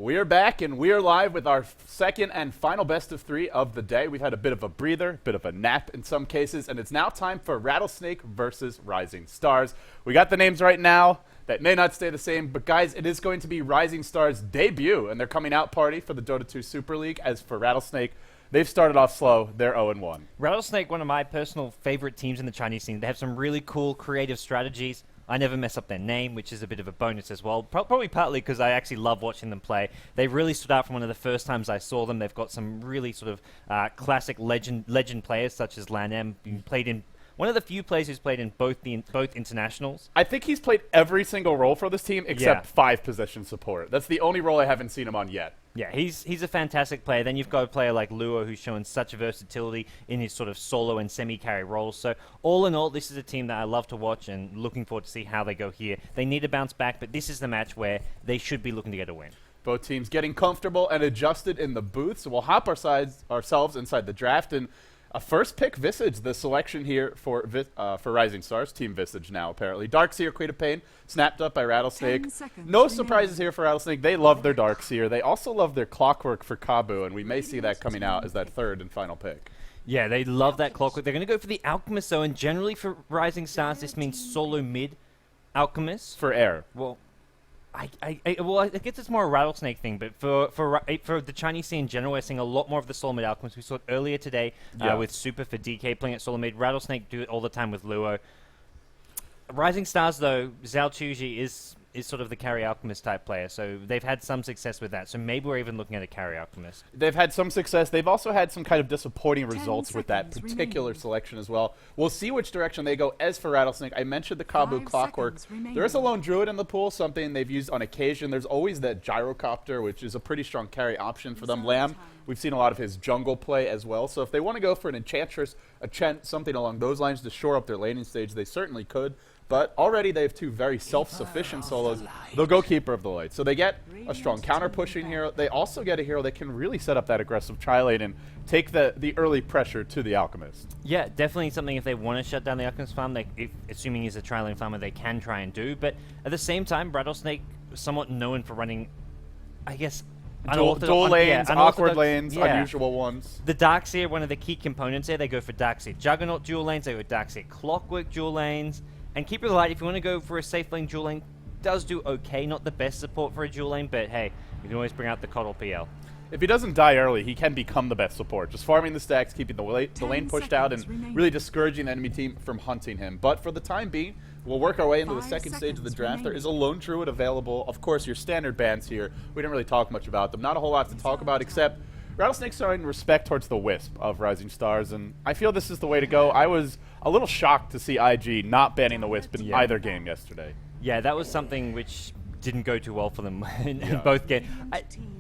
We're back and we're live with our second and final best of 3 of the day. We've had a bit of a breather, bit of a nap in some cases, and it's now time for Rattlesnake versus Rising Stars. We got the names right now. That may not stay the same, but guys, it is going to be Rising Stars' debut and their coming out party for the Dota 2 Super League. As for Rattlesnake, they've started off slow. They're 0-1. Rattlesnake, one of my personal favorite teams in the Chinese scene. They have some really cool creative strategies. I never mess up their name, which is a bit of a bonus as well. Probably partly because I actually love watching them play. They really stood out from one of the first times I saw them. They've got some really sort of classic legend players such as Lan M, who played in one of the few players who's played in both internationals. I think he's played every single role for this team except 5-position support. That's the only role I haven't seen him on yet. Yeah, he's a fantastic player. Then you've got a player like Luo who's shown such versatility in his sort of solo and semi-carry roles. So all in all, this is a team that I love to watch and looking forward to see how they go here. They need to bounce back, but this is the match where they should be looking to get a win. Both teams getting comfortable and adjusted in the booth, so we'll hop ourselves inside the draft. And a first pick Visage, the selection here for Rising Stars. Team Visage now, apparently. Darkseer, Queen of Pain, snapped up by Rattlesnake. No surprises here for Rattlesnake. They love their Darkseer. They also love their Clockwork for Kabu, and we may see that coming out as that third and final pick. Yeah, they love that Clockwork. They're going to go for the Alchemist, though, and generally for Rising Stars, this means solo mid Alchemist. For air. Well, I guess it's more a Rattlesnake thing, but for the Chinese scene in general, we're seeing a lot more of the solo mid Alchemist. We saw it earlier today with Super for DK playing at solo mid. Rattlesnake do it all the time with Luo. Rising Stars, though, Zhao Chuji is sort of the carry Alchemist type player, so they've had some success with that. So maybe we're even looking at a carry Alchemist. They've had some success. They've also had some kind of disappointing results with that particular selection as well. We'll see which direction they go. As for Rattlesnake, I mentioned the Kabu Clockwork. There is a lone druid in the pool, something they've used on occasion. There's always that gyrocopter, which is a pretty strong carry option for them. Lamb, we've seen a lot of his jungle play as well. So if they want to go for an Enchantress, a Chent, something along those lines to shore up their laning stage, they certainly could. But already they have two very self-sufficient solos. They'll go Keeper of the Light. So they get a strong counter-pushing hero. They also get a hero that can really set up that aggressive tri-lane and take the early pressure to the Alchemist. Yeah, definitely something if they want to shut down the Alchemist farm, assuming he's a tri-lane farmer, they can try and do. But at the same time, Rattlesnake is somewhat known for running, I guess, dual lanes, awkward lanes, unusual ones. The Darkseer, one of the key components there, they go for Darkseer Juggernaut dual lanes, they go Darkseer Clockwork dual lanes. And Keeper of the Light, if you want to go for a safe lane dual lane, does do okay. Not the best support for a dual lane, but hey, you can always bring out the Coddle PL. If he doesn't die early, he can become the best support. Just farming the stacks, keeping the lane pushed out, and really discouraging the enemy team from hunting him. But for the time being, we'll work our way into the second stage of the draft. There is a lone druid available. Of course, your standard bans here. We didn't really talk much about them. Not a whole lot to talk about, except Rattlesnake's showing respect towards the Wisp of Rising Stars, and I feel this is the way to go. I was a little shocked to see IG not banning the Wisp in either game yesterday. Yeah, that was something which didn't go too well for them in both games.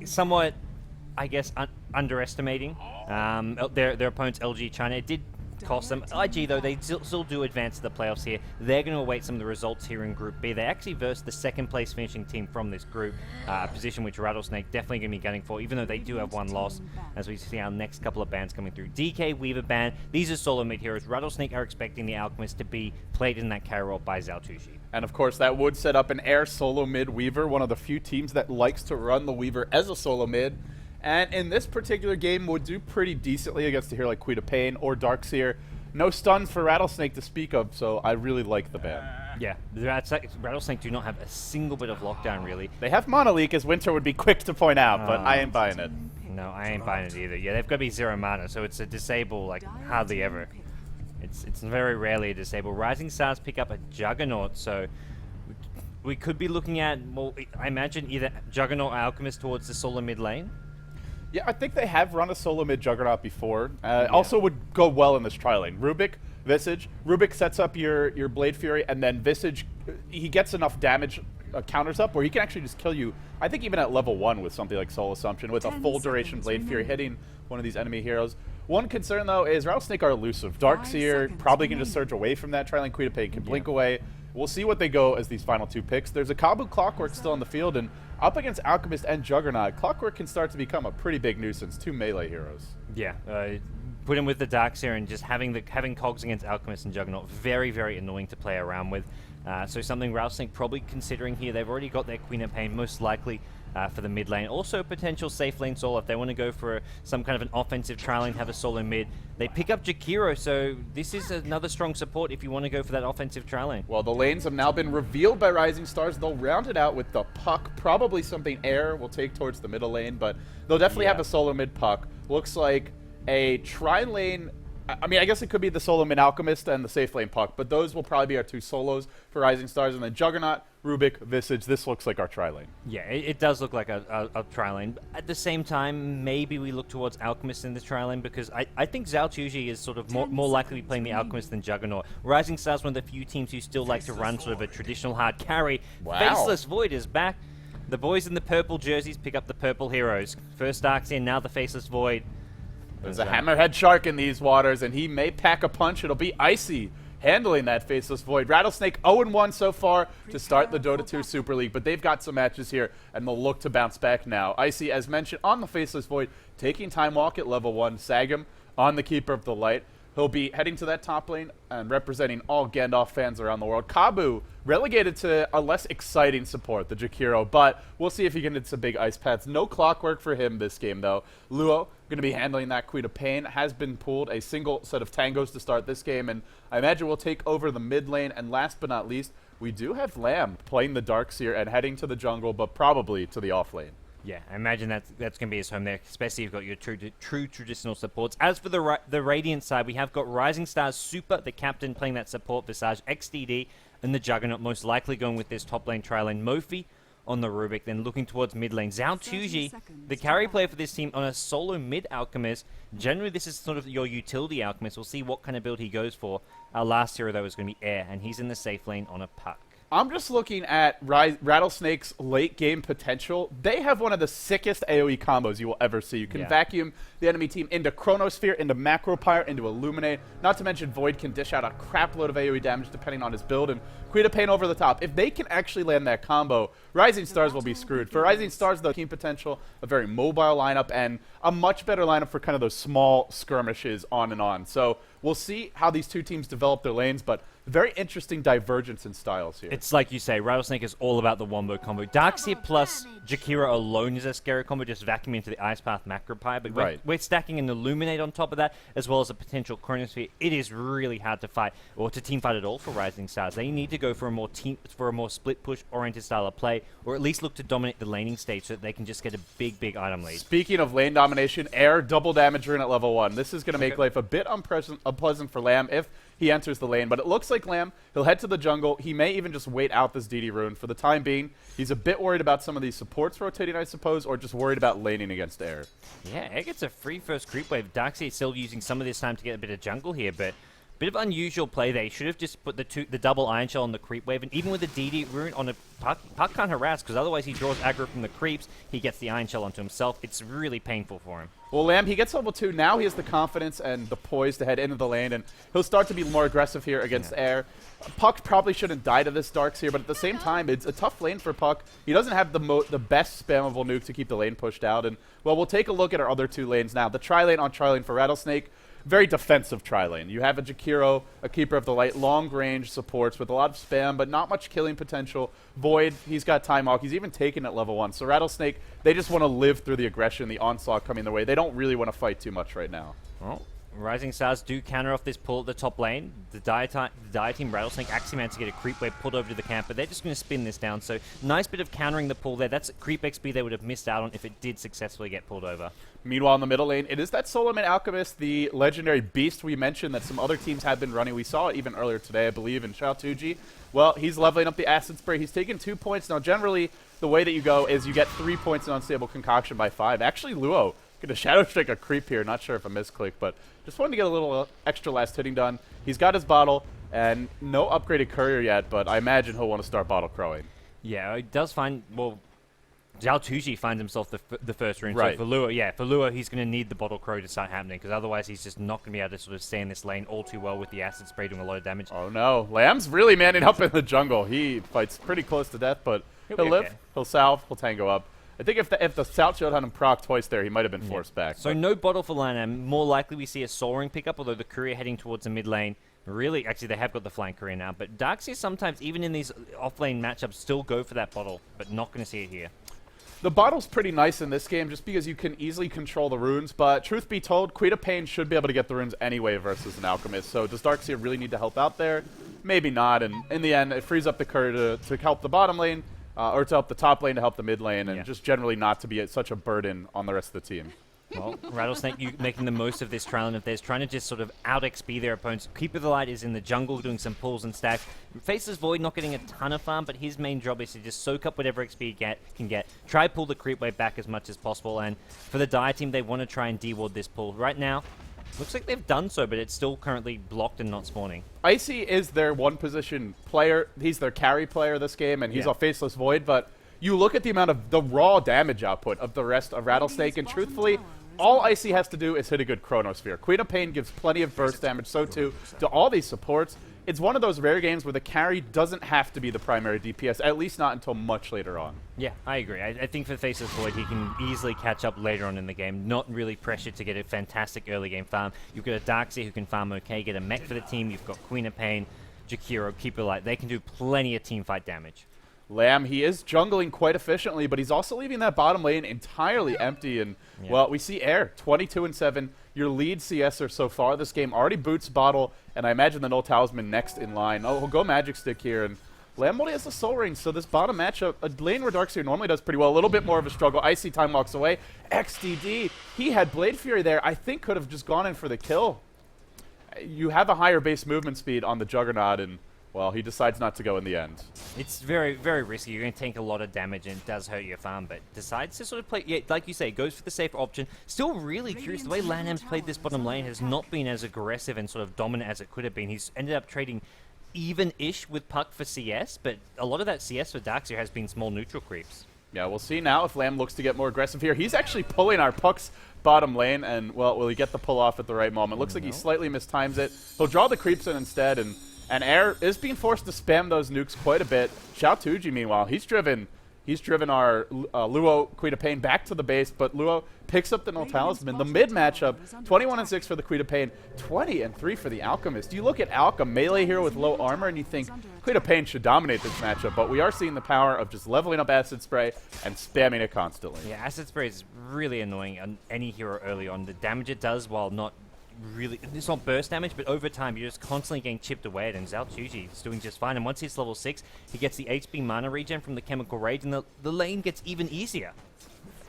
Somewhat, I guess, underestimating their opponents, LG China. It did cost them. IG, though, they still do advance to the playoffs here. They're going to await some of the results here in Group B. They actually versed the second place finishing team from this group, a position which Rattlesnake definitely going to be gunning for, even though they do have one loss, as we see our next couple of bans coming through. DK, Weaver ban. These are solo mid heroes. Rattlesnake are expecting the Alchemist to be played in that carry role by Zhao Chuji. And of course, that would set up an air solo mid Weaver, one of the few teams that likes to run the Weaver as a solo mid. And in this particular game, would do pretty decently against a hero like Queen of Pain or Darkseer. No stuns for Rattlesnake to speak of, so I really like the ban. Yeah, Rattlesnake do not have a single bit of lockdown, really. They have Mana Leak, as Winter would be quick to point out, but I ain't buying it. No, I ain't buying it either. Yeah, they've got to be 0 mana, so it's a disable, like, hardly ever. It's very rarely a disable. Rising Stars pick up a Juggernaut, so we could be looking at, well, I imagine either Juggernaut or Alchemist towards the solo mid lane. Yeah, I think they have run a solo mid Juggernaut before. Also would go well in this tri-lane. Rubik, Visage. Rubik sets up your Blade Fury, and then Visage, he gets enough damage counters up where he can actually just kill you, I think even at level 1 with something like Soul Assumption, with a full duration Blade Fury hitting one of these enemy heroes. One concern, though, is Rattlesnake are elusive. Darkseer probably can just surge away from that. Tri-lane Queen of Pain can blink away. We'll see what they go as these final two picks. There's a Kabu Clockwork still in the field, and up against Alchemist and Juggernaut, Clockwork can start to become a pretty big nuisance. Two melee heroes. Yeah, put him with the Darkseer and just having cogs against Alchemist and Juggernaut, very, very annoying to play around with. So something Rattlesnake probably considering here. They've already got their Queen of Pain most likely for the mid lane. Also a potential safe lane solo if they want to go for some kind of an offensive trial lane, have a solo mid. They pick up Jakiro, so this is another strong support if you want to go for that offensive trial lane. Well, the lanes have now been revealed by RisingStars. They'll round it out with the puck, probably something Air will take towards the middle lane, but they'll definitely have a solo mid puck. Looks like a tri-lane. I mean, I guess it could be the solo mid Alchemist and the safe lane puck, but those will probably be our two solos for RisingStars. And then Juggernaut, Rubik, Visage, this looks like our tri-lane. Yeah, it does look like a tri-lane. At the same time, maybe we look towards Alchemist in this tri-lane because I think Zaltuji is sort of more likely to be playing the Alchemist than Juggernaut. RisingStars, one of the few teams who still like to run sort of a traditional hard carry. Wow. Faceless Void is back. The boys in the purple jerseys pick up the purple heroes. First Dark's in, now the Faceless Void. There's a hammerhead shark in these waters, and he may pack a punch. It'll be Icy handling that Faceless Void. Rattlesnake 0-1 so far to start the Dota 2 Super League, but they've got some matches here, and they'll look to bounce back now. Icy, as mentioned, on the Faceless Void, taking Time Walk at level 1. Sagam on the Keeper of the Light. He'll be heading to that top lane and representing all Gandalf fans around the world. Kabu relegated to a less exciting support, the Jakiro, but we'll see if he can hit some big ice paths. No clockwork for him this game, though. Luo going to be handling that Queen of Pain. Has been pulled a single set of tangos to start this game, and I imagine we'll take over the mid lane. And last but not least, we do have Lamb playing the Darkseer and heading to the jungle, but probably to the off lane. Yeah, I imagine that's going to be his home there, especially if you've got your true traditional supports. As for the Radiant side, we have got RisingStars Super, the captain, playing that support, Visage, XDD, and the Juggernaut most likely going with this top lane tri lane. Mofi on the Rubik, then looking towards mid lane. Zhao Tuji, the carry player for this team, on a solo mid Alchemist. Generally, this is sort of your utility Alchemist. We'll see what kind of build he goes for. Our last hero, though, is going to be Air, and he's in the safe lane on a puck. I'm just looking at Rattlesnake's late game potential. They have one of the sickest AoE combos you will ever see. You can vacuum the enemy team into Chronosphere, into Macropyre, into Illuminate. Not to mention Void can dish out a crap load of AoE damage depending on his build, and Queen of Pain over the top. If they can actually land that combo, RisingStars will be screwed. For RisingStars, the team potential, a very mobile lineup, and a much better lineup for kind of those small skirmishes on and on. So we'll see how these two teams develop their lanes, but very interesting divergence in styles here. It's like you say, Rattlesnake is all about the wombo combo. Darkseer plus Jakiro alone is a scary combo, just vacuuming into the Ice Path Macropyre, but we're stacking an Illuminate on top of that, as well as a potential Chronosphere. It is really hard to fight, or to team fight at all for RisingStars. They need to go for a more split push oriented style of play, or at least look to dominate the laning stage so that they can just get a big item lead. Speaking of lane domination, Air double damage rune at level 1. This is going to make life a bit unpleasant for Lamb if he enters the lane, but it looks like Lamb, he'll head to the jungle. He may even just wait out this DD rune. For the time being, he's a bit worried about some of these supports rotating, I suppose, or just worried about laning against Air. Yeah, Air gets a free first creep wave. Darkseer still using some of this time to get a bit of jungle here, but bit of unusual play there. He should have just put the double Iron Shell on the creep wave, and even with the DD rune on a puck can't harass, because otherwise he draws aggro from the creeps. He gets the Iron Shell onto himself. It's really painful for him. Well, Lamb, he gets level 2. Now he has the confidence and the poise to head into the lane, and he'll start to be more aggressive here against Air. Puck probably shouldn't die to this Darkseer, but at the same time, it's a tough lane for Puck. He doesn't have the best spammable nuke to keep the lane pushed out, and, well, we'll take a look at our other two lanes now. The tri-lane on tri-lane for Rattlesnake. Very defensive tri-lane. You have a Jakiro, a Keeper of the Light, long-range supports with a lot of spam, but not much killing potential. Void, he's got Time Walk. He's even taken at level 1. So Rattlesnake, they just want to live through the aggression, the onslaught coming their way. They don't really want to fight too much right now. Well, RisingStars do counter off this pull at the top lane. The Dire team, Rattlesnake, actually managed to get a creep wave pulled over to the camp, but they're just going to spin this down. So nice bit of countering the pull there. That's creep XP they would have missed out on if it did successfully get pulled over. Meanwhile, in the middle lane, it is that Solomon Alchemist, the legendary beast we mentioned that some other teams have been running. We saw it even earlier today, I believe, in Shao Tuji. Well, he's leveling up the Acid Spray. He's taken 2 points. Now, generally, the way that you go is you get 3 points in Unstable Concoction by 5. Actually, Luo get a Shadow Strike a creep here. Not sure if a misclick, but just wanted to get a little extra last hitting done. He's got his bottle, and no upgraded courier yet, but I imagine he'll want to start bottle crowing. Yeah, he does find, well, Zhao Tuji finds himself the first rune. Right. So for Luo, he's going to need the bottle crow to start happening, because otherwise he's just not going to be able to sort of stay in this lane all too well with the acid spray doing a lot of damage. Oh no, Lamb's really manning up in the jungle. He fights pretty close to death, but he'll live, he'll salve, he'll tango up. I think if the Salt Shield had him proc twice there, he might have been forced back. So no bottle for Lanham. More likely we see a soaring pickup, although the courier heading towards the mid lane. Really, actually, they have got the flying courier now. But Darkseer sometimes, even in these off-lane matchups, still go for that bottle, but not going to see it here. The bottle's pretty nice in this game just because you can easily control the runes, but truth be told, Queen of Pain should be able to get the runes anyway versus an Alchemist. So does Darkseer really need to help out there? Maybe not, and in the end, it frees up the Courier to help the bottom lane, or to help the top lane, to help the mid lane, and just generally not to be such a burden on the rest of the team. Well, Rattlesnake, you making the most of this trial of theirs, trying to just sort of out-XP their opponents. Keeper of the Light is in the jungle doing some pulls and stacks. Faces Void not getting a ton of farm, but his main job is to just soak up whatever XP he can get. Try pull the creep wave back as much as possible, and for the Dire team, they want to try and de-ward this pull. Right now, looks like they've done so, but it's still currently blocked and not spawning. Icy is their one-position player. He's their carry player this game, and he's a Faceless Void, but you look at the amount of the raw damage output of the rest of Rattlesnake, and truthfully, all Icy has to do is hit a good Chronosphere. Queen of Pain gives plenty of burst damage, so too to all these supports. It's one of those rare games where the carry doesn't have to be the primary DPS, at least not until much later on. Yeah, I agree. I think for Faceless Void, he can easily catch up later on in the game, not really pressured to get a fantastic early game farm. You've got a Darkseer who can farm okay, get a mech for the team. You've got Queen of Pain, Jakiro, Keeper of Light. They can do plenty of team fight damage. Lamb, he is jungling quite efficiently, but he's also leaving that bottom lane entirely empty. And, well, we see Air, 22-7. Your lead CSer so far this game already boots Bottle, and I imagine the Null Talisman next in line. Oh, he'll go Magic Stick here, and Lamb only has the Soul Ring, so this bottom matchup, a lane where Darkseer normally does pretty well, a little bit more of a struggle. Icy time walks away. XDD, he had Blade Fury there. I think could have just gone in for the kill. You have a higher base movement speed on the Juggernaut, and well, he decides not to go in the end. It's very, very risky. You're going to take a lot of damage, and it does hurt your farm, but decides to sort of play, like you say, goes for the safer option. Still really curious. The way Lanham's played this bottom lane has not been as aggressive and sort of dominant as it could have been. He's ended up trading even-ish with Puck for CS, but a lot of that CS for Darkseer has been small neutral creeps. Yeah, we'll see now if Lamb looks to get more aggressive here. He's actually pulling our Puck's bottom lane, and, well, will he get the pull off at the right moment? Looks like he slightly mistimes it. He'll draw the creeps in instead, and Air is being forced to spam those nukes quite a bit. Xiao Tuji, meanwhile, he's driven our Luo Queen of Pain back to the base, but Luo picks up the Null Talisman. The mid matchup, 21-6 for the Queen of Pain, 20-3 for the Alchemist. You look at Alchem, melee hero with low armor, and you think Queen of Pain should dominate this matchup, but we are seeing the power of just leveling up Acid Spray and spamming it constantly. Yeah, Acid Spray is really annoying on any hero early on. The damage it does, while not really, it's not burst damage, but over time you're just constantly getting chipped away at, and Xiao Tuji is doing just fine. And once he's level 6, he gets the HP mana regen from the Chemical Rage, and the lane gets even easier.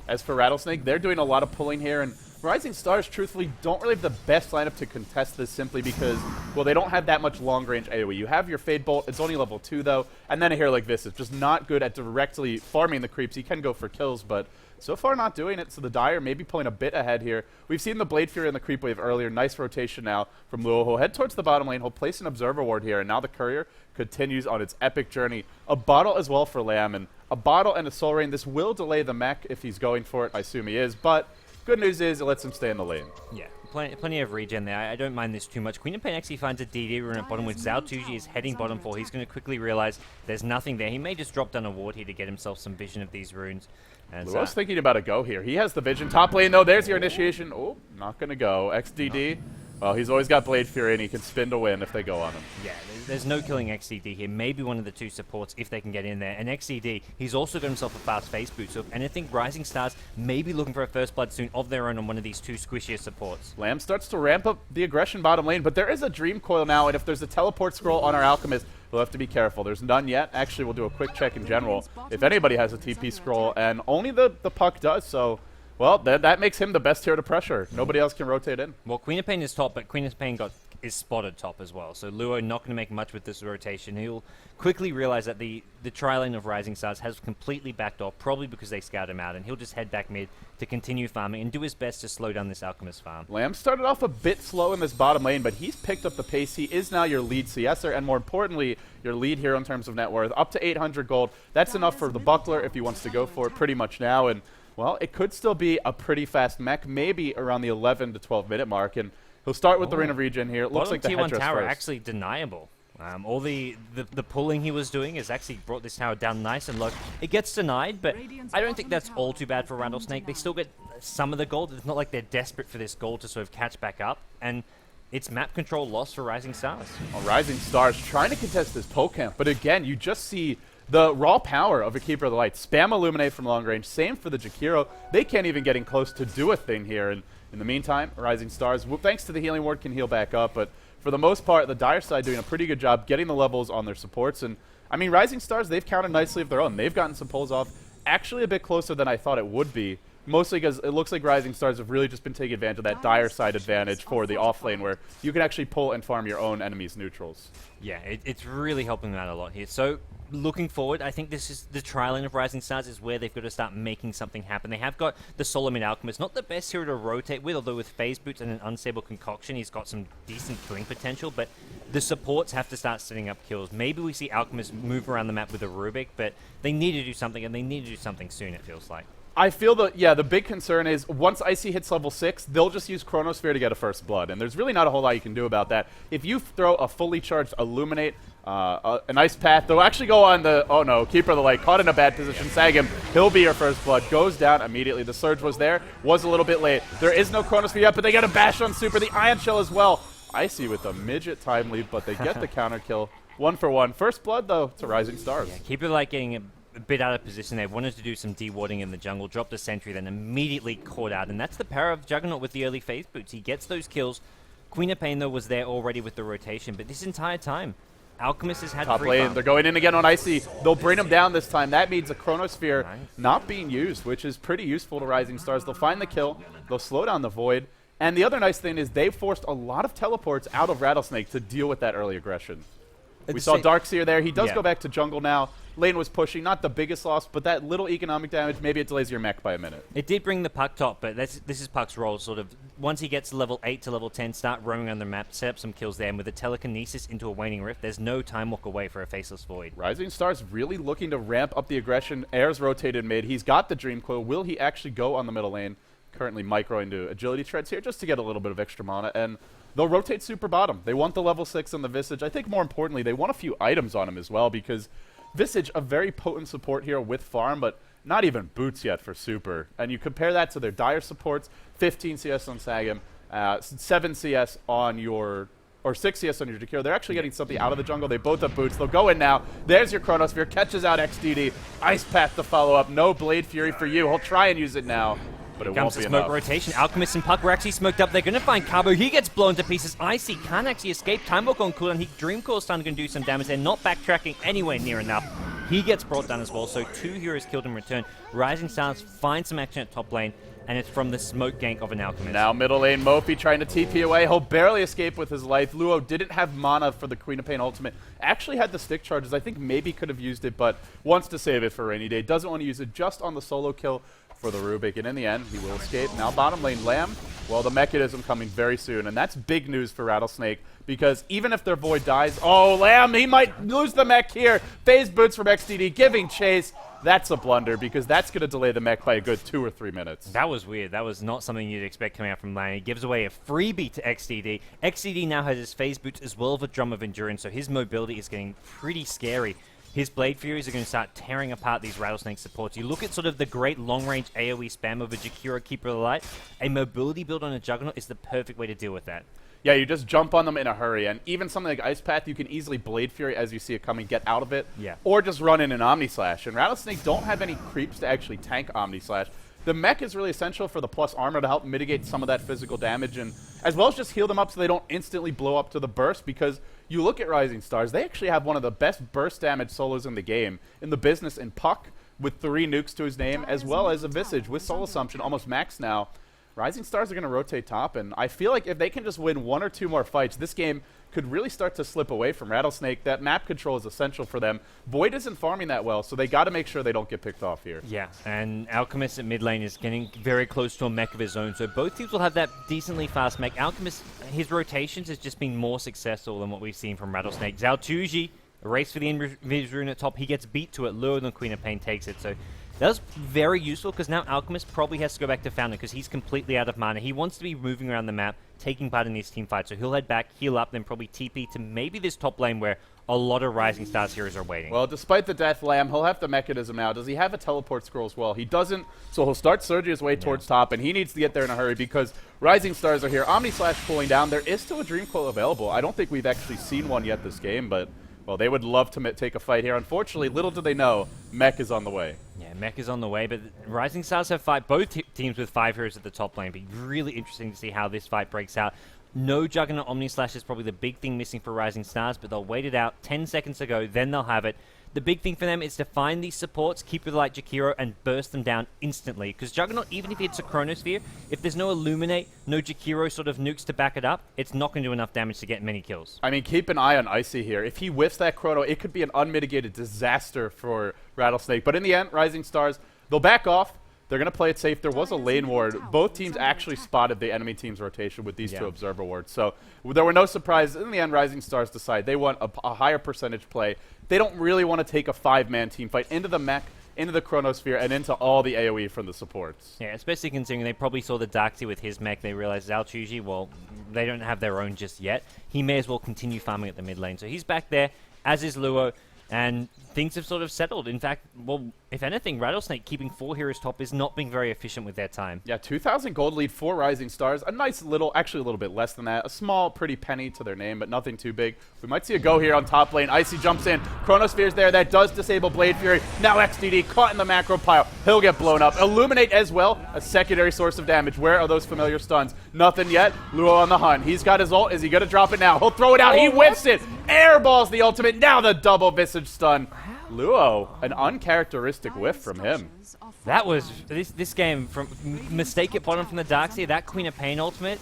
As for Rattlesnake, they're doing a lot of pulling here, and RisingStars, truthfully, don't really have the best lineup to contest this simply because, well, they don't have that much long-range AoE. You have your Fade Bolt, it's only level 2, though, and then a hero like this is just not good at directly farming the creeps. He can go for kills, but so far not doing it, so the Dire maybe pulling a bit ahead here. We've seen the Blade Fury and the Creep Wave earlier. Nice rotation now from Luo. He'll head towards the bottom lane. He'll place an Observer Ward here, and now the Courier continues on its epic journey. A Bottle as well for Lamb, and a Bottle and a Soul Ring. This will delay the mech if he's going for it. I assume he is, but good news is it lets him stay in the lane. Yeah, plenty of regen there. I don't mind this too much. Queen of Pain actually finds a DD rune at bottom, which Xiao Tuji is heading bottom for. He's going to quickly realize there's nothing there. He may just drop down a ward here to get himself some vision of these runes. Luo's thinking about a go here. He has the vision. Top lane, though. There's your initiation. Oh, not going to go. XDD. Well, he's always got Blade Fury, and he can spin to win if they go on him. Yeah, there's no killing XDD here. Maybe one of the two supports if they can get in there. And XDD, he's also got himself a fast face boot. So if anything, RisingStars may be looking for a first blood soon of their own on one of these two squishier supports. Lamb starts to ramp up the aggression bottom lane, but there is a Dream Coil now, and if there's a teleport scroll on our Alchemist, we'll have to be careful. There's none yet. Actually, we'll do a quick check in general. If anybody has a TP scroll, and only the Puck does, so well, that makes him the best hero to pressure. Nobody else can rotate in. Well, Queen of Pain is top, but Queen of Pain is spotted top as well. So Luo not going to make much with this rotation. He'll quickly realize that the tri lane of RisingStars has completely backed off, probably because they scout him out, and he'll just head back mid to continue farming and do his best to slow down this Alchemist farm. Lamb started off a bit slow in this bottom lane, but he's picked up the pace. He is now your lead CSer, and more importantly, your lead hero in terms of net worth. Up to 800 gold. That's enough for the Buckler if he wants to go for it pretty much now, and well, it could still be a pretty fast mech, maybe around the 11 to 12 minute mark, and he'll start with the Ring of Regen here. It looks like the T1 headdress tower first. actually deniable. All the pulling he was doing has actually brought this tower down nice and low. It gets denied, but I don't think that's all too bad for Rattlesnake. They still get some of the gold. It's not like they're desperate for this gold to sort of catch back up, and it's map control loss for RisingStars. Well, RisingStars trying to contest this pole camp, but again, you just see the raw power of a Keeper of the Light. Spam Illuminate from long range. Same for the Jakiro. They can't even get in close to do a thing here. And in the meantime, Rising Stars, thanks to the healing ward, can heal back up. But for the most part, the Dire side doing a pretty good job getting the levels on their supports. And I mean, Rising Stars, they've counted nicely of their own. They've gotten some pulls off, actually a bit closer than I thought it would be. Mostly because it looks like Rising Stars have really just been taking advantage of that Dire side advantage for the off lane, where you can actually pull and farm your own enemies' neutrals. Yeah, it's really helping them out a lot here. So looking forward, I think this is the trialing of Rising Stars is where they've got to start making something happen. They have got the Solomon Alchemist, not the best hero to rotate with, although with Phase Boots and an Unstable Concoction, he's got some decent killing potential, but the supports have to start setting up kills. Maybe we see Alchemist move around the map with a Rubik, but they need to do something, and they need to do something soon, it feels like. I feel that, yeah, the big concern is once Icy hits level 6, they'll just use Chronosphere to get a first blood, and there's really not a whole lot you can do about that. If you throw a fully charged Illuminate, an Ice Path, they'll actually go on the, oh no, Keeper of the Light, caught in a bad position, sag him, he'll be your first blood, goes down immediately. The Surge was there, was a little bit late. There is no Chronosphere yet, but they got a bash on Super, the Ion Shell as well. Icy with a midget time lead, but they get the counter kill. 1 for 1. First blood, though, to Rising Stars. Yeah, Keeper of the Light getting a bit out of position there. Wanted to do some dewarding in the jungle, dropped a sentry, then immediately caught out. And that's the power of Juggernaut with the early Phase Boots. He gets those kills. Queen of Pain, though, was there already with the rotation. But this entire time, Alchemist has had top free lane, farm. they're going in again on Icy. They'll bring him down this time. That means a Chronosphere not being used, which is pretty useful to Rising Stars. They'll find the kill. They'll slow down the Void. And the other nice thing is they forced a lot of teleports out of Rattlesnake to deal with that early aggression. We saw Darkseer there. He does go back to jungle now. Lane was pushing, not the biggest loss, but that little economic damage, maybe it delays your mech by a minute. It did bring the Puck top, but this is Puck's role, sort of. Once he gets to level 8 to level 10, start roaming on the map, set up some kills there, and with a telekinesis into a waning rift, there's no time walk away for a Faceless Void. Rising Stars really looking to ramp up the aggression. Air's rotated mid. He's got the Dream Coil. Will he actually go on the middle lane? Currently microing to agility treads here just to get a little bit of extra mana, and they'll rotate super bottom. They want the level 6 on the Visage. I think more importantly, they want a few items on him as well, because Visage, a very potent support here with farm, but not even boots yet for super. And you compare that to their Dire supports, 15 CS on Sagam, 7 CS on your, or 6 CS on your Jakiro. They're actually getting something out of the jungle. They both have boots. They'll go in now. There's your Chronosphere, catches out XDD. Ice Path to follow up. No Blade Fury for you. He'll try and use it now, but it won't be smoke enough. rotation. Alchemist and Puck were actually smoked up. They're going to find Cabo. He gets blown to pieces. Icy can't actually escape. Time Walk on cooldown. Dream Coil's starting to do some damage. They're not backtracking anywhere near enough. He gets brought down as well, so 2 heroes killed in return. Rising Stars find some action at top lane, and it's from the smoke gank of an Alchemist. Now middle lane, Mofi trying to TP away. He'll barely escape with his life. Luo didn't have mana for the Queen of Pain ultimate. Actually had the stick charges. I think maybe could have used it, but wants to save it for a rainy day. Doesn't want to use it just on the solo kill for the Rubik, and in the end, he will escape. Now bottom lane, Lamb, well, the mechanism coming very soon, and that's big news for Rattlesnake, because even if their Void dies, oh, Lamb, he might lose the mech here. Phase Boots from XDD, giving chase. That's a blunder, because that's going to delay the mech by a good 2 or 3 minutes. That was weird. That was not something you'd expect coming out from Lamb. He gives away a freebie to XDD. XDD now has his Phase Boots as well as a Drum of Endurance, so his mobility is getting pretty scary. His Blade Furies are going to start tearing apart these Rattlesnake supports. You look at sort of the great long-range AoE spam of a Jakiro Keeper of the Light, a mobility build on a Juggernaut is the perfect way to deal with that. Yeah, you just jump on them in a hurry, and even something like Ice Path, you can easily Blade Fury as you see it coming, get out of it, or just run in an Omni Slash. And Rattlesnake don't have any creeps to actually tank Omni Slash. The mech is really essential for the plus armor to help mitigate some of that physical damage, and as well as just heal them up so they don't instantly blow up to the burst, because you look at Rising Stars, they actually have one of the best burst damage solos in the game, in the business, in Puck, with 3 nukes to his name, as well as a Visage with Soul Assumption, almost max now. Rising Stars are going to rotate top, and I feel like if they can just win 1 or 2 more fights, this game could really start to slip away from Rattlesnake. That map control is essential for them. Void isn't farming that well, so they got to make sure they don't get picked off here. Yeah, and Alchemist at mid lane is getting very close to a mech of his own, so both teams will have that decently fast mech. Alchemist, his rotations has just been more successful than what we've seen from Rattlesnake. Zaltuji, a race for the Invis rune at top, he gets beat to it, lured, and Queen of Pain takes it, so that was very useful, because now Alchemist probably has to go back to Founder because he's completely out of mana. He wants to be moving around the map, taking part in these team fights, so he'll head back, heal up, then probably TP to maybe this top lane where a lot of Rising Stars heroes are waiting. Well, despite the death, Lamb, he'll have the mechanism now. Does he have a teleport scroll as well? He doesn't, so he'll start surging his way towards top, and he needs to get there in a hurry because Rising Stars are here. Omni Slash pulling down. There is still a Dream Coil available. I don't think we've actually seen one yet this game, but Well, they would love to take a fight here. Unfortunately, little do they know, Mech is on the way. Yeah, Mech is on the way, but RisingStars have fight both teams with 5 heroes at the top lane. Be really interesting to see how this fight breaks out. No Juggernaut Omni Slash is probably the big thing missing for RisingStars, but they'll wait it out 10 seconds to go, then they'll have it. The big thing for them is to find these supports, keep with like Jakiro, and burst them down instantly. Because Juggernaut, even if it's a Chronosphere, if there's no Illuminate, no Jakiro sort of nukes to back it up, it's not going to do enough damage to get many kills. I mean, keep an eye on Icy here. If he whiffs that Chrono, it could be an unmitigated disaster for Rattlesnake. But in the end, RisingStars, they'll back off. They're going to play it safe. There was a lane ward. Both teams actually spotted the enemy team's rotation with these 2 observer wards. So there were no surprises. In the end, RisingStars decide they want a higher percentage play. They don't really want to take a 5-man team fight into the mech, into the Chronosphere, and into all the AoE from the supports. Yeah, especially considering they probably saw the Darkseid with his mech. They realized Zaltuji, well, they don't have their own just yet. He may as well continue farming at the mid lane. So he's back there, as is Luo. And things have sort of settled. In fact, well, if anything, Rattlesnake keeping 4 heroes top is not being very efficient with their time. Yeah, 2,000 gold lead for RisingStars. A nice little, actually a little bit less than that. A small, pretty penny to their name, but nothing too big. We might see a go here on top lane. Icy jumps in. Chronosphere's there. That does disable Blade Fury. Now XDD caught in the macro pile. He'll get blown up. Illuminate as well, a secondary source of damage. Where are those familiar stuns? Nothing yet. Luo on the hunt. He's got his ult. Is he going to drop it now? He'll throw it out. He whiffs it. Airballs the ultimate. Now the double visage stun. Luo, an uncharacteristic whiff from him. That was this game from mistake at bottom from the Darkseid. That Queen of Pain ultimate.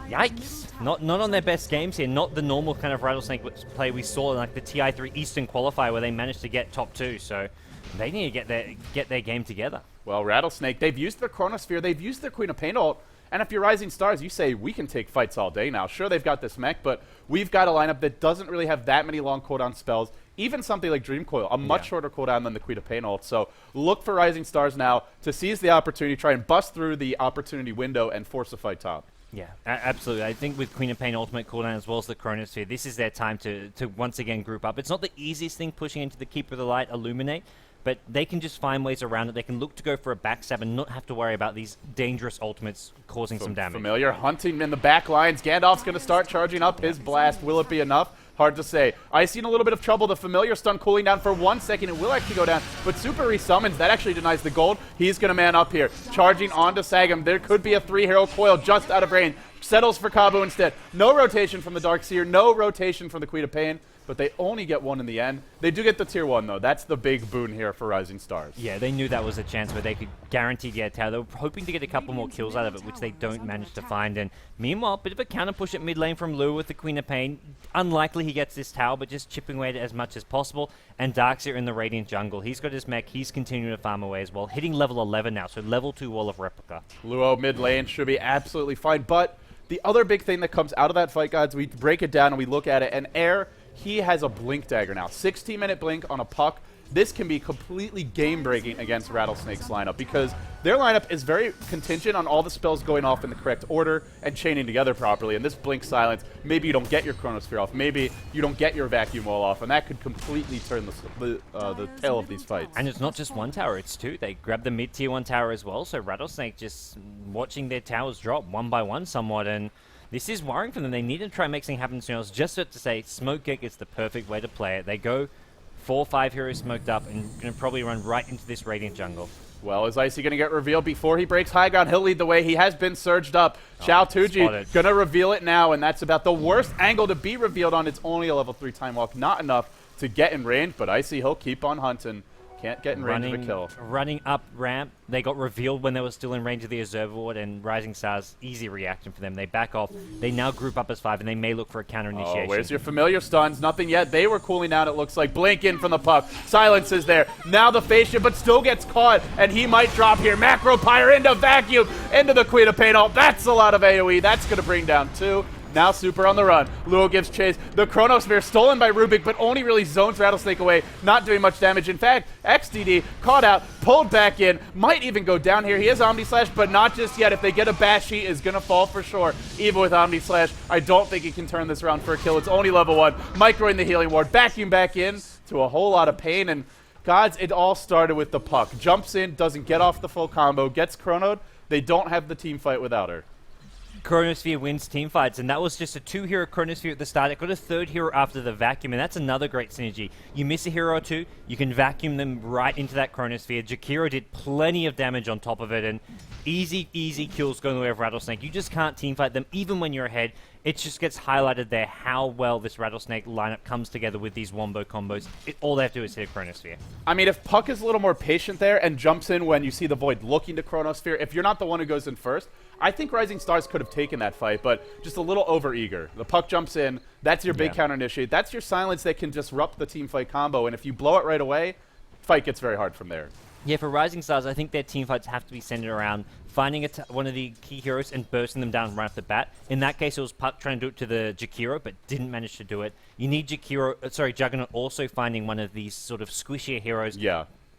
Yikes! Not on their best games here. Not the normal kind of Rattlesnake play we saw in like the TI3 Eastern qualifier where they managed to get top 2. So they need to get their game together. Well, Rattlesnake, they've used their Chronosphere, they've used their Queen of Pain ult. And if you're RisingStars, you say, we can take fights all day now. Sure, they've got this mech, but we've got a lineup that doesn't really have that many long cooldown spells. Even something like Dream Coil, a much shorter cooldown than the Queen of Pain ult. So look for RisingStars now to seize the opportunity, try and bust through the opportunity window and force a fight top. Yeah, absolutely. I think with Queen of Pain ultimate cooldown as well as the Chronosphere, this is their time to once again group up. It's not the easiest thing pushing into the Keeper of the Light, Illuminate, but they can just find ways around it. They can look to go for a backstab and not have to worry about these dangerous ultimates causing some damage. Familiar hunting in the back lines. Gandalf's going to start charging up his blast. Will it be enough? Hard to say. Icy in a little bit of trouble. The Familiar stun cooling down for 1 second. It will actually go down, but Super resummons. That actually denies the gold. He's going to man up here. Charging onto Sagam. There could be a 3-hero coil just out of range. Settles for Kabu instead. No rotation from the Darkseer. No rotation from the Queen of Pain. But they only get 1 in the end. They do get the tier 1, though. That's the big boon here for RisingStars. Yeah, they knew that was a chance where they could guarantee get a tower. They were hoping to get a couple more kills out of it, which they don't manage to find. And meanwhile, bit of a counter push at mid lane from Lou with the Queen of Pain. Unlikely he gets this tower, but just chipping away at it as much as possible. And Darkseer in the Radiant jungle. He's got his mech. He's continuing to farm away as well. Hitting level 11 now, so level 2 Wall of Replica. Luo mid lane should be absolutely fine. But the other big thing that comes out of that fight, guys, we break it down and we look at it. And Air, he has a blink dagger now. 16-minute blink on a puck. This can be completely game-breaking against Rattlesnake's lineup because their lineup is very contingent on all the spells going off in the correct order and chaining together properly. And this blink silence, maybe you don't get your Chronosphere off, maybe you don't get your vacuum wall off, and that could completely turn the tail of these fights. And it's not just one tower, it's 2. They grab the mid-tier 1 tower as well, so Rattlesnake just watching their towers drop one by one somewhat, and this is worrying for them. They need to try and make something happen soon. I was just to say, Smoke Kick is the perfect way to play it. They go 4-5 heroes smoked up and going to probably run right into this Radiant jungle. Well, is Icy going to get revealed before he breaks high ground? He'll lead the way. He has been surged up. Xiao Tuji going to reveal it now, and that's about the worst angle to be revealed on. It's only a level 3 time walk, not enough to get in range, but Icy, he'll keep on hunting. Can't get in range of a kill. Running up ramp. They got revealed when they were still in range of the Observer Ward, and RisingStars, easy reaction for them. They back off. They now group up as 5, and they may look for a counter initiation. Oh, where's your Familiar stuns? Nothing yet. They were cooling down, it looks like. Blink in from the puck. Silence is there. Now the face shift, but still gets caught, and he might drop here. Macro Pyre into Vacuum, into the Queen of Pain ult. That's a lot of AoE. That's going to bring down 2. Now Super on the run. Luo gives chase. The Chronosphere stolen by Rubik, but only really zones Rattlesnake away, not doing much damage. In fact, XDD caught out, pulled back in, might even go down here. He has Omni Slash, but not just yet. If they get a bash, he is going to fall for sure. Even with Omni Slash, I don't think he can turn this around for a kill. It's only level 1. Microing the healing ward. Vacuum back in to a whole lot of pain. And gods, it all started with the puck. Jumps in, doesn't get off the full combo, gets chronoed. They don't have the team fight without her. Chronosphere wins team fights, and that was just a 2-hero Chronosphere at the start. It got a 3rd hero after the vacuum, and that's another great synergy. You miss a hero or 2, you can vacuum them right into that Chronosphere. Jakiro did plenty of damage on top of it, and easy kills going the way of Rattlesnake. You just can't team fight them, even when you're ahead. It just gets highlighted there how well this Rattlesnake lineup comes together with these wombo combos. All they have to do is hit a Chronosphere. I mean, if Puck is a little more patient there and jumps in when you see the Void looking to Chronosphere, if you're not the one who goes in first, I think RisingStars could have taken that fight, but just a little over-eager. The Puck jumps in, that's your big counter initiate, that's your silence that can disrupt the team fight combo, and if you blow it right away, fight gets very hard from there. Yeah, for RisingStars, I think their team fights have to be centered around finding one of the key heroes and bursting them down right off the bat. In that case, it was Puck trying to do it to the Jakiro, but didn't manage to do it. You need Juggernaut also finding one of these sort of squishier heroes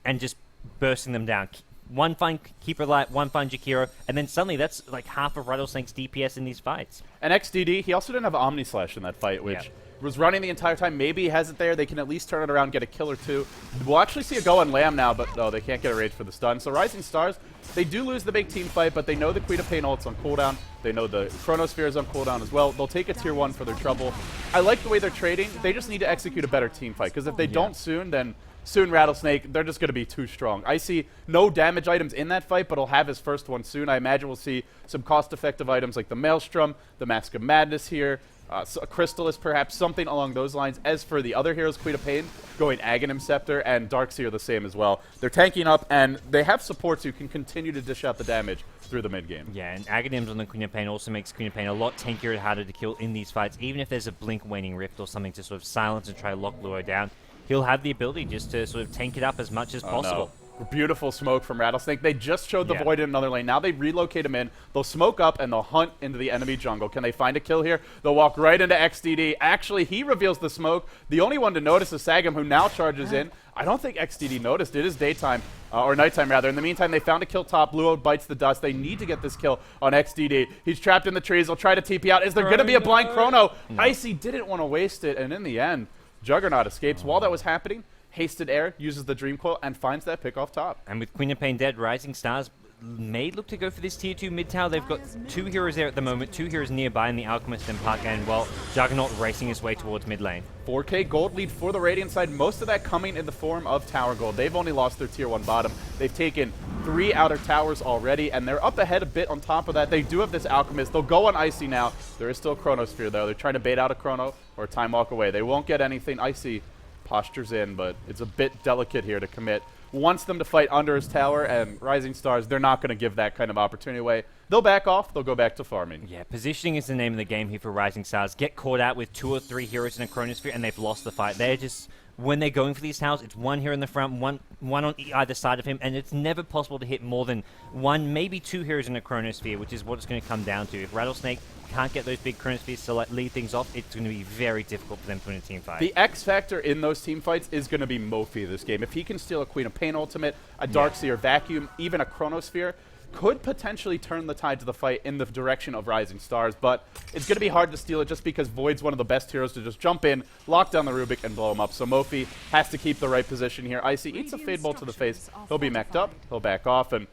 and just bursting them down. One fine Keeper Light, one fine Jakiro, and then suddenly that's like half of Rattlesnake's DPS in these fights. And XDD, he also didn't have Omni Slash in that fight, which was running the entire time. Maybe he has it there. They can at least turn it around, get a kill or 2. We'll actually see a go on Lamb now, but no, they can't get a rage for the stun. So RisingStars, they do lose the big team fight, but they know the Queen of Pain ult's on cooldown. They know the Chronosphere is on cooldown as well. They'll take a tier 1 for their trouble. I like the way they're trading. They just need to execute a better team fight, because if they don't soon, then soon Rattlesnake, they're just going to be too strong. I see no damage items in that fight, but he'll have his first one soon. I imagine we'll see some cost-effective items like the Maelstrom, the Mask of Madness here, a Crystallis perhaps, something along those lines. As for the other heroes, Queen of Pain going Aghanim Scepter, and Darkseer the same as well. They're tanking up, and they have supports who can continue to dish out the damage through the mid-game. Yeah, and Aghanim's on the Queen of Pain also makes Queen of Pain a lot tankier and harder to kill in these fights. Even if there's a Blink Waning Rift or something to sort of silence and try to lock Luo down, he'll have the ability just to sort of tank it up as much as possible. No. Beautiful smoke from Rattlesnake. They just showed the Void in another lane. Now they relocate him in. They'll smoke up and they'll hunt into the enemy jungle. Can they find a kill here? They'll walk right into XDD. Actually, he reveals the smoke. The only one to notice is Sagam, who now charges in. I don't think XDD noticed. It is daytime, or nighttime rather. In the meantime, they found a kill top. Luo bites the dust. They need to get this kill on XDD. He's trapped in the trees. They'll try to TP out. Is there going to be a blind chrono? No. Icy didn't want to waste it, and in the end, Juggernaut escapes. While that was happening, Hasted Air uses the Dream Coil and finds that pick off top. And with Queen of Pain dead, RisingStars may look to go for this tier 2 mid tower. They've got 2 heroes there at the moment, 2 heroes nearby in the Alchemist and Puck, and well, Juggernaut racing his way towards mid lane. 4K gold lead for the Radiant side, most of that coming in the form of tower gold. They've only lost their tier 1 bottom. They've taken 3 outer towers already, and they're up ahead a bit on top of that. They do have this Alchemist. They'll go on Icy now. There is still Chronosphere, though. They're trying to bait out a Chrono or a Time Walk away. They won't get anything. Icy postures in, but it's a bit delicate here to commit. Wants them to fight under his tower, and RisingStars, they're not going to give that kind of opportunity away. They'll back off. They'll go back to farming. Yeah, positioning is the name of the game here for RisingStars. Get caught out with 2 or 3 heroes in a Chronosphere, and they've lost the fight. They're just, when they're going for these towers, it's 1 hero in the front, one on either side of him, and it's never possible to hit more than 1, maybe 2 heroes in a Chronosphere, which is what it's going to come down to. If Rattlesnake can't get those big Chronospheres to lead things off, it's going to be very difficult for them to win a team fight. The X factor in those team fights is going to be Mofi this game. If he can steal a Queen of Pain ultimate, a Darkseer vacuum, even a Chronosphere, could potentially turn the tide to the fight in the direction of RisingStars, but it's going to be hard to steal it just because Void's one of the best heroes to just jump in, lock down the Rubik, and blow him up. So Mofi has to keep the right position here. Icy eats a Fade Bolt to the face. He'll be mech'd up. He'll back off, and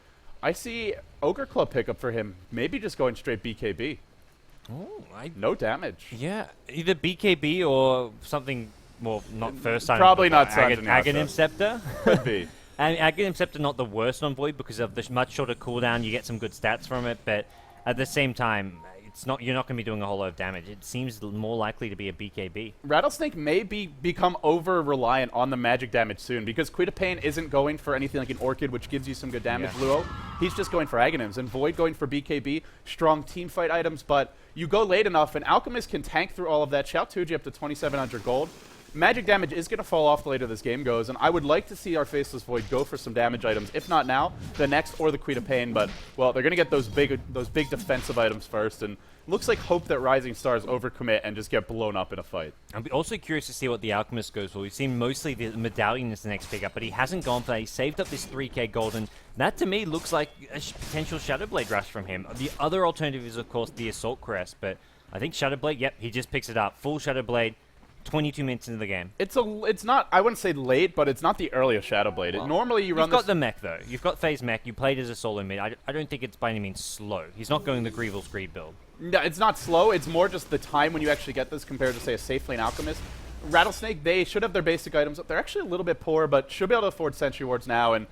I see Ogre Club pickup for him. Maybe just going straight BKB. Oh, no damage. Yeah, either BKB or something, well, not first time. Probably not Aghanim Scepter. Could be. And Aghanim Scepter not the worst on Void because of the much shorter cooldown. You get some good stats from it, but at the same time, it's not. You're not going to be doing a whole lot of damage. It seems more likely to be a BKB. Rattlesnake may become over-reliant on the magic damage soon because Queen of Pain isn't going for anything like an Orchid, which gives you some good damage. Luo, he's just going for Aghanims, and Void going for BKB, strong team fight items, but you go late enough, and Alchemist can tank through all of that. Shout Tuji up to 2,700 gold. Magic damage is going to fall off the later this game goes, and I would like to see our Faceless Void go for some damage items, if not now, the next or the Queen of Pain, but, well, they're going to get those big defensive items first, and looks like hope that RisingStars overcommit and just get blown up in a fight. I'm also curious to see what the Alchemist goes for. We've seen mostly the Medallion is the next pickup, but he hasn't gone for that. He saved up this 3k gold, and that to me looks like a potential Shadowblade rush from him. The other alternative is, of course, the Assault Crest, but I think Shadowblade, yep, he just picks it up. Full Shadowblade. 22 minutes into the game. It's not, I wouldn't say late, but it's not the earliest Shadow Blade. Well, normally you run You've got the mech, though. You've got Phase Mech. You played as a solo mid. I don't think it's by any means slow. He's not going the Grievel's Greed build. No, it's not slow. It's more just the time when you actually get this compared to, say, a safe lane Alchemist. Rattlesnake, they should have their basic items up. They're actually a little bit poor, but should be able to afford Sentry Wards now. And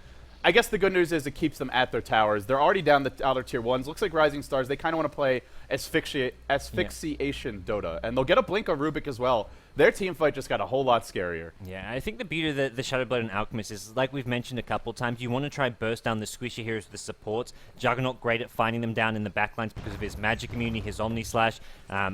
I guess the good news is it keeps them at their towers. They're already down the outer tier 1s. Looks like RisingStars, they kind of want to play Asphyxiation Dota. And they'll get a Blink of Rubik as well. Their team fight just got a whole lot scarier. Yeah, I think the beauty of the Shadowblade and Alchemist is, like we've mentioned a couple times, you want to try burst down the squishy heroes with the supports. Juggernaut great at finding them down in the backlines because of his magic immunity, his Omni Slash.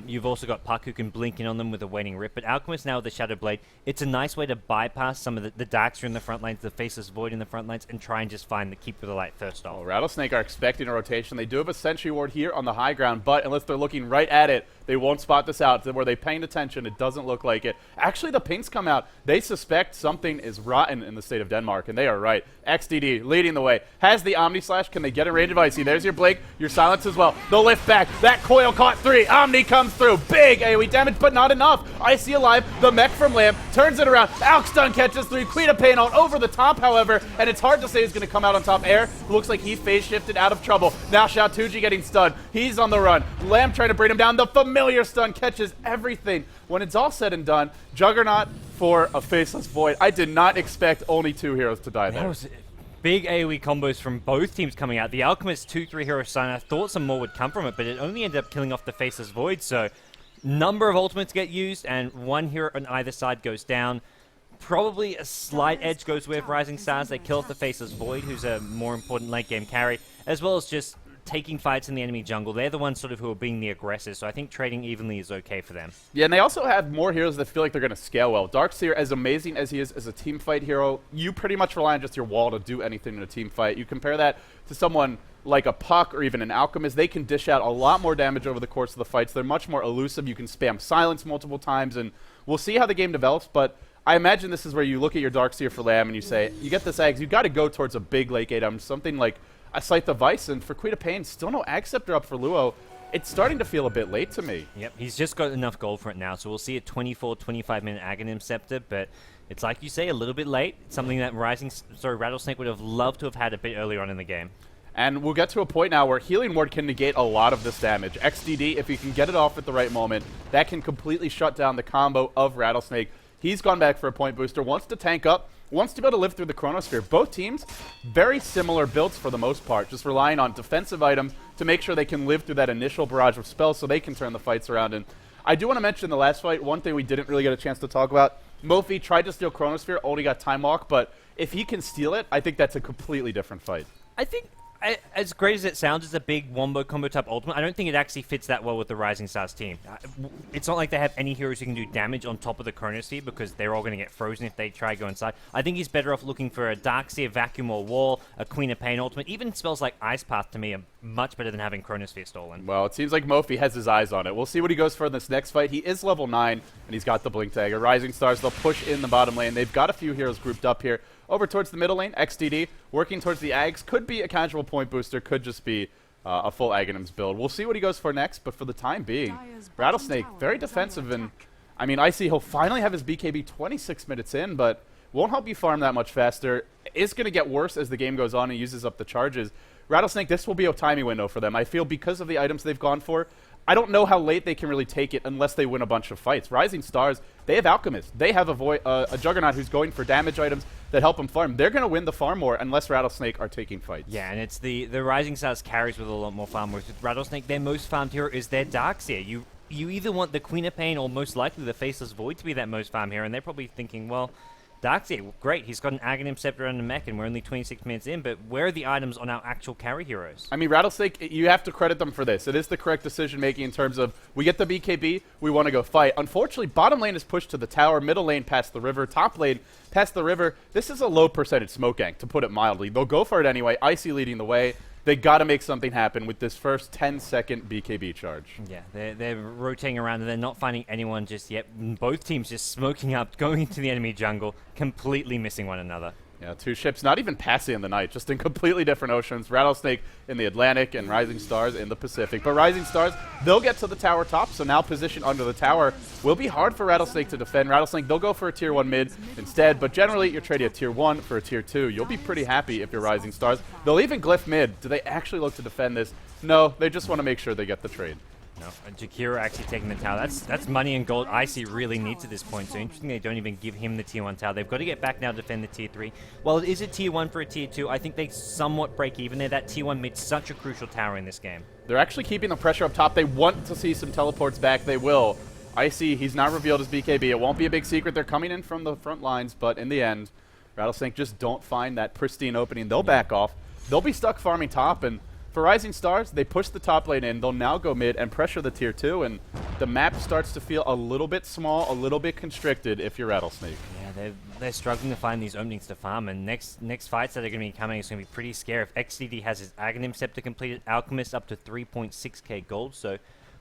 You've also got Puck who can blink in on them with a Waning Rip. But Alchemist now with the Shadowblade, it's a nice way to bypass some of the Darkster in the front lines, the Faceless Void in the front lines, and try and just find the Keep of the Light first off. Well, Rattlesnake are expecting a rotation. They do have a Sentry Ward here on the high ground, but unless they're looking right at it, they won't spot this out. Were they paying attention? It doesn't look like it. Actually, the pinks come out. They suspect something is rotten in the state of Denmark, and they are right. XDD leading the way. Has the Omni Slash. Can they get a range of Icy? There's your Blake. Your Silence as well. They'll lift back. That coil caught 3. Omni comes through. Big AoE damage, but not enough. Icy alive. The mech from Lamb turns it around. Alkstun catches 3. Queen of Pain on over the top, however, and it's hard to say who's going to come out on top. Air looks like he phase shifted out of trouble. Now Xiaotuji getting stunned. He's on the run. Lamb trying to bring him down. The familiar stun catches everything. When it's all said and done, Juggernaut for a Faceless Void. I did not expect only 2 heroes to die there. That was big AoE combos from both teams coming out. The Alchemist 2-3 hero stun, I thought some more would come from it, but it only ended up killing off the Faceless Void, so number of ultimates get used, and 1 hero on either side goes down. Probably a slight edge goes with RisingStars. They kill off the Faceless Void, who's a more important late game carry, as well as just taking fights in the enemy jungle. They're the ones sort of who are being the aggressors, so I think trading evenly is okay for them. Yeah, and they also have more heroes that feel like they're going to scale well. Darkseer, as amazing as he is as a team fight hero, you pretty much rely on just your wall to do anything in a team fight. You compare that to someone like a Puck or even an Alchemist, they can dish out a lot more damage over the course of the fights. They're much more elusive. You can spam Silence multiple times, and we'll see how the game develops, but I imagine this is where you look at your Darkseer for Lamb and you say, you get this Ags, you got to go towards a big late item, something like a Scythe of Vice, and for Queen of Pain, still no Ag Scepter up for Luo. It's starting to feel a bit late to me. Yep, he's just got enough gold for it now, so we'll see a 24-25 minute Aghanim Scepter, but it's like you say, a little bit late. It's something that Rattlesnake would have loved to have had a bit earlier on in the game. And we'll get to a point now where Healing Ward can negate a lot of this damage. XDD, if you can get it off at the right moment, that can completely shut down the combo of Rattlesnake. He's gone back for a point booster, wants to tank up, wants to be able to live through the Chronosphere. Both teams, very similar builds for the most part, just relying on defensive items to make sure they can live through that initial barrage of spells so they can turn the fights around. And I do want to mention in the last fight, one thing we didn't really get a chance to talk about. Mofi tried to steal Chronosphere, only got Time Walk, but if he can steal it, I think that's a completely different fight. I think, as great as it sounds, it's a big wombo combo type ultimate. I don't think it actually fits that well with the RisingStars team. It's not like they have any heroes who can do damage on top of the Chronosphere because they're all going to get frozen if they try to go inside. I think he's better off looking for a Darkseer, Vacuum, or Wall, a Queen of Pain ultimate. Even spells like Ice Path to me are much better than having Chronosphere stolen. Well, it seems like Mofi has his eyes on it. We'll see what he goes for in this next fight. He is level 9, and he's got the Blink Dagger. RisingStars, they'll push in the bottom lane. They've got a few heroes grouped up here. Over towards the middle lane, XDD, working towards the Ags. Could be a casual point booster, could just be a full Aghanims build. We'll see what he goes for next, but for the time being, Rattlesnake, very defensive, and I mean, I see he'll finally have his BKB 26 minutes in, but won't help you farm that much faster. It's going to get worse as the game goes on and uses up the charges. Rattlesnake, this will be a timing window for them. I feel because of the items they've gone for, I don't know how late they can really take it unless they win a bunch of fights. RisingStars, they have Alchemist. They have a Juggernaut who's going for damage items that help them farm. They're going to win the farm more unless Rattlesnake are taking fights. Yeah, and it's the RisingStars carries with a lot more farm. With Rattlesnake, their most farmed hero is their Darkseer. You either want the Queen of Pain or most likely the Faceless Void to be that most farm hero, and they're probably thinking, well, Darkseer, great, he's got an Aghanim Scepter and a mech, and we're only 26 minutes in, but where are the items on our actual carry heroes? I mean, Rattlesnake, you have to credit them for this. It is the correct decision-making in terms of, we get the BKB, we want to go fight. Unfortunately, bottom lane is pushed to the tower, middle lane past the river, top lane past the river. This is a low percentage smoke gank, to put it mildly. They'll go for it anyway, Icy leading the way. They got to make something happen with this first 10-second BKB charge. Yeah, they're rotating around and they're not finding anyone just yet. Both teams just smoking up, going into the enemy jungle, completely missing one another. Yeah, 2 ships not even passing in the night, just in completely different oceans. Rattlesnake in the Atlantic and RisingStars in the Pacific. But RisingStars, they'll get to the tower top, so now position under the tower will be hard for Rattlesnake to defend. Rattlesnake, they'll go for a tier 1 mid instead, but generally you're trading a tier 1 for a tier 2. You'll be pretty happy if you're RisingStars. They'll even glyph mid. Do they actually look to defend this? No, they just want to make sure they get the trade. No, Jakira actually taking the tower. That's money and gold Icy really needs at this point. So interesting they don't even give him the tier 1 tower. They've got to get back now to defend the tier 3. While it is a tier 1 for a tier 2, I think they somewhat break even there. That tier 1 made such a crucial tower in this game. They're actually keeping the pressure up top. They want to see some teleports back. They will. Icy, he's not revealed his BKB. It won't be a big secret. They're coming in from the front lines, but in the end, Rattlesnake just don't find that pristine opening. They'll back off. They'll be stuck farming top, and for RisingStars, they push the top lane in. They'll now go mid and pressure the tier 2, and the map starts to feel a little bit small, a little bit constricted if you're Rattlesnake. Yeah, they're struggling to find these openings to farm, and next fights that are going to be coming is going to be pretty scary. If XDD has his Aghanim Scepter completed, Alchemist up to 3.6k gold, so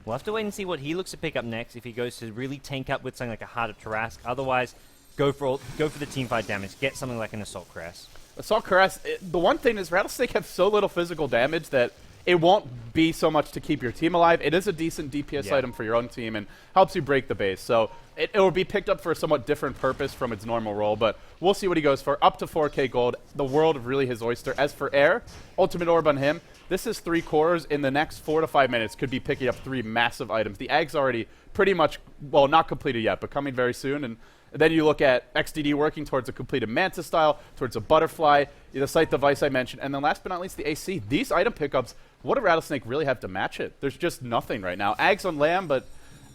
we'll have to wait and see what he looks to pick up next if he goes to really tank up with something like a Heart of Tarask. Otherwise, go for the teamfight damage. Get something like an Assault Cuirass. Assault Cuirass, the one thing is Rattlesnake have so little physical damage that it won't be so much to keep your team alive. It is a decent DPS item for your own team and helps you break the base. So it will be picked up for a somewhat different purpose from its normal role, but we'll see what he goes for. Up to 4k gold, the world of really his oyster. As for Air, Ultimate Orb on him, this is 3 cores. In the next 4 to 5 minutes, could be picking up 3 massive items. The Ag's already pretty much, well, not completed yet, but coming very soon. And then you look at XDD working towards a completed Manta style, towards a Butterfly, the Sight Device I mentioned, and then last but not least, the AC. These item pickups, what do Rattlesnake really have to match it? There's just nothing right now. Ags on Lamb, but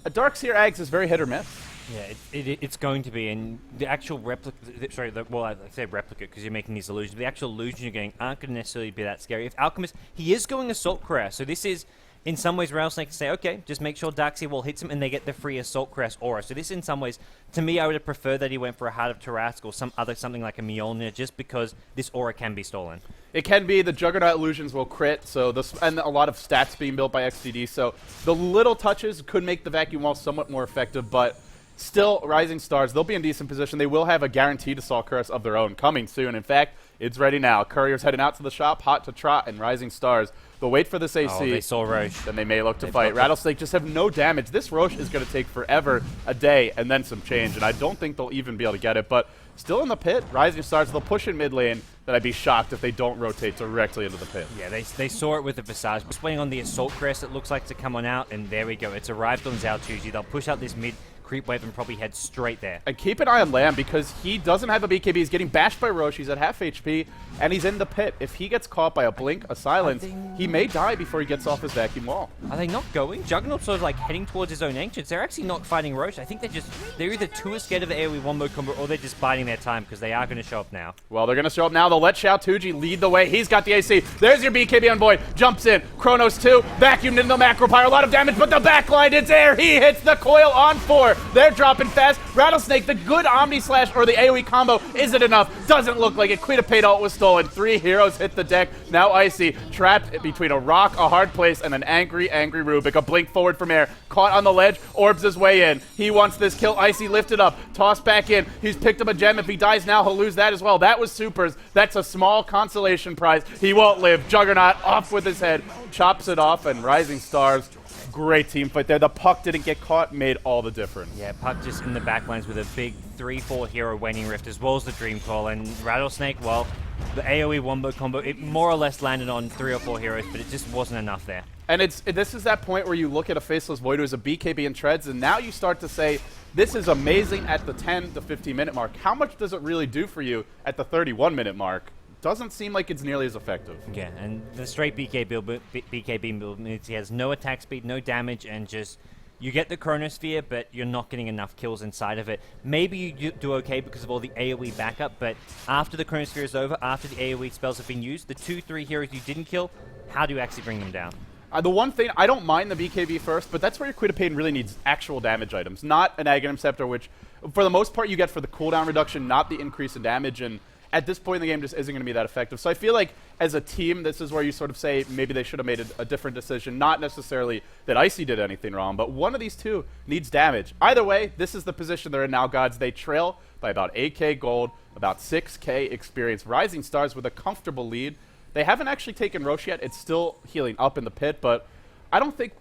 a Darkseer Ags is very hit or miss. Yeah, it's going to be, and the actual replica, sorry, well, I say replicate because you're making these illusions, but the actual illusions you're getting aren't going to necessarily be that scary. If Alchemist, he is going Assault Cuirass, so this is, in some ways, Rattlesnake can say, okay, just make sure Darkseer Wall hits him and they get the free Assault Cuirass aura. So this, in some ways, to me, I would have preferred that he went for a Heart of Tarask or something like a Mjolnir, just because this aura can be stolen. It can be. The Juggernaut illusions will crit, so and a lot of stats being built by XDD, so the little touches could make the Vacuum Wall somewhat more effective, but still, RisingStars, they'll be in decent position. They will have a guaranteed Assault Cuirass of their own coming soon. In fact, it's ready now. Courier's heading out to the shop, hot to trot, and RisingStars. They'll wait for this AC. Oh, they saw Roche. Then they may look to fight. Rattlesnake just have no damage. This Roche is going to take forever, a day, and then some change, and I don't think they'll even be able to get it. But still in the pit, RisingStars, they'll push in mid lane, but I'd be shocked if they don't rotate directly into the pit. Yeah, they saw it with the Visage. Just waiting on the Assault Crest, it looks like to come on out, and there we go. It's arrived on Zhao Tuji. They'll push out this mid creep wave and probably head straight there. And keep an eye on Lamb because he doesn't have a BKB. He's getting bashed by Roche. He's at half HP, and he's in the pit. If he gets caught by a blink, a silence, he may die before he gets off his Vacuum Wall. Are they not going? Juggernaut's sort of like heading towards his own Ancients. They're actually not fighting Roche. I think they're either too scared of the AoE one mode combo or they're just biding their time because they are going to show up now. Well, they're going to show up now. They'll let Zhao Tuji lead the way. He's got the AC. There's your BKB on Void. Jumps in. Chronos 2. Vacuumed into the Macro Pyre. A lot of damage, but the backline, it's Air. He hits the coil on 4. They're dropping fast. Rattlesnake, the good Omni Slash or the AoE combo isn't enough. Doesn't look like it. Quita Paid ult was stolen. 3 heroes hit the deck. Now Icy trapped between a rock, a hard place, and an angry Rubik. A blink forward from Air. Caught on the ledge. Orbs his way in. He wants this kill. Icy lifted up. Tossed back in. He's picked up a gem. If he dies now, he'll lose that as well. That was Supers. That's a small consolation prize. He won't live. Juggernaut off with his head. Chops it off, and RisingStars, great team fight there. The Puck didn't get caught, made all the difference. Yeah, Puck just in the backlines with a big 3-4 hero Waning Rift as well as the Dream Coil. And Rattlesnake, well, the AoE wombo combo, it more or less landed on 3 or 4 heroes, but it just wasn't enough there. And this is that point where you look at a Faceless Void who is a BKB and treads, and now you start to say, this is amazing at the 10 to 15 minute mark. How much does it really do for you at the 31 minute mark? Doesn't seem like it's nearly as effective. Yeah, and the straight BKB build means he has no attack speed, no damage, and just you get the Chronosphere, but you're not getting enough kills inside of it. Maybe you do okay because of all the AoE backup, but after the Chronosphere is over, after the AoE spells have been used, the 2-3 heroes you didn't kill, how do you actually bring them down? The one thing, I don't mind the BKB first, but that's where your Quita Pain really needs actual damage items, not an Aghanim Scepter, which for the most part you get for the cooldown reduction, not the increase in damage, and at this point in the game just isn't going to be that effective. So I feel like as a team, this is where you sort of say maybe they should have made a different decision. Not necessarily that Icy did anything wrong, but one of these two needs damage. Either way, this is the position they're in now, gods. They trail by about 8k gold. about 6K experience. Rising Stars with a comfortable lead. They haven't actually taken Roche yet. It's still healing up in the pit, but I don't think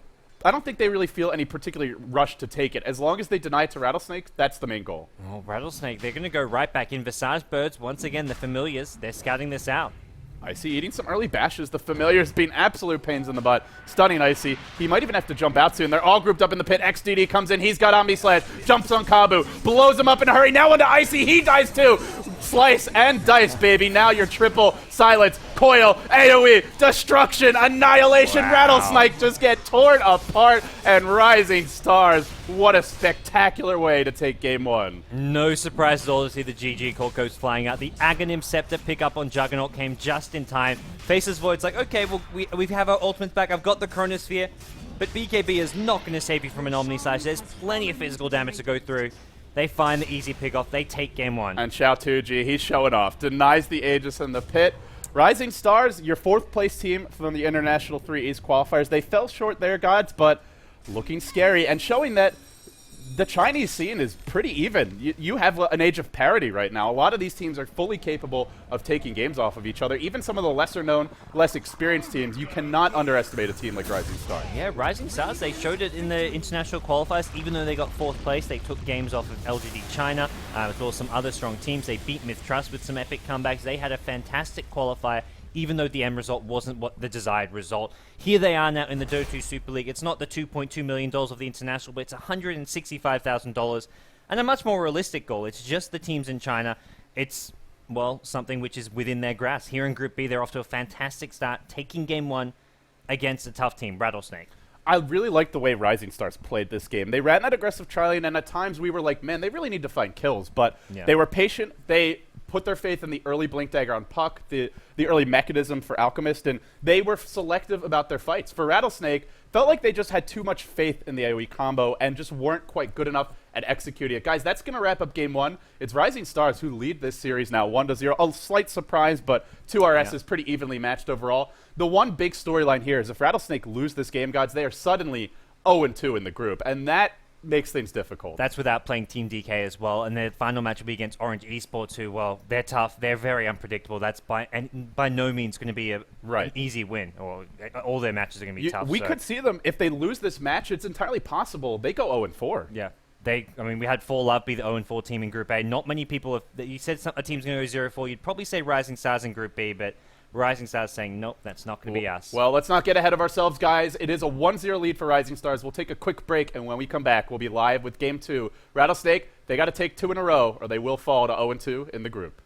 they really feel any particular rush to take it. As long as they deny it to Rattlesnake, that's the main goal. Oh, Rattlesnake, they're going to go right back in. Visage Birds, once again, the familiars, they're scouting this out. Icy eating some early bashes. The familiars being absolute pains in the butt. Stunning Icy. He might even have to jump out soon. They're all grouped up in the pit. XDD comes in. He's got Omni Slash. Jumps on Kabu. Blows him up in a hurry. Now onto Icy. He dies too. Slice and dice, baby. Now your triple silence, coil, AoE, destruction, annihilation. Wow. Rattlesnake just get torn apart. And Rising Stars, what a spectacular way to take game one. No surprise at all to see the GG call codes flying out. The Aghanim Scepter pickup on Juggernaut came just in time. Faces Void's like, okay, well, we have our ultimates back. I've got the Chronosphere. But BKB is not going to save you from an Omni Slash. There's plenty of physical damage to go through. They find the easy pick-off. They take game one. And Xiao Tuji, he's showing off. Denies the Aegis in the pit. Rising Stars, your 4th place team from the International 3 East qualifiers. They fell short there, gods, but looking scary and showing that the Chinese scene is pretty even. You have an age of parity right now. A lot of these teams are fully capable of taking games off of each other. Even some of the lesser-known, less experienced teams, you cannot underestimate a team like Rising Stars. Yeah, Rising Stars, they showed it in the international qualifiers. Even though they got 4th place, they took games off of LGD China, as well as some other strong teams. They beat Mythtrust with some epic comebacks. They had a fantastic qualifier, even though the end result wasn't what the desired result. Here they are now in the Dota Super League. It's not the $2.2 million of the international, but it's $165,000 and a much more realistic goal. It's just the teams in China. It's, well, something which is within their grasp. Here in Group B, they're off to a fantastic start, taking game one against a tough team, Rattlesnake. I really liked the way Rising Stars played this game. They ran that aggressive trialing, and at times we were like, man, they really need to find kills. But they were patient. They put their faith in the early Blink Dagger on Puck, the early mechanism for Alchemist, and they were selective about their fights. For Rattlesnake, felt like they just had too much faith in the AoE combo and just weren't quite good enough at executing it. Guys, that's going to wrap up game one. It's Rising Stars who lead this series now 1-0. A slight surprise, but 2RS is pretty evenly matched overall. The one big storyline here is if Rattlesnake lose this game, gods, they are suddenly 0-2 in the group, and that makes things difficult. That's without playing Team DK as well, and their final match will be against Orange Esports, who, well, they're tough, they're very unpredictable. That's by no means going to be an easy win, or all their matches are going to be tough. We could see them, if they lose this match, it's entirely possible they go 0-4. Yeah. We had 4Love be the 0-4 team in Group A. Not many people you said a team's going to go 0-4. You'd probably say Rising Stars in Group B, but Rising Stars saying, nope, that's not going to be us. Well, let's not get ahead of ourselves, guys. It is a 1-0 lead for Rising Stars. We'll take a quick break, and when we come back, we'll be live with Game 2. Rattlesnake, they got to take 2 in a row, or they will fall to 0-2 in the group.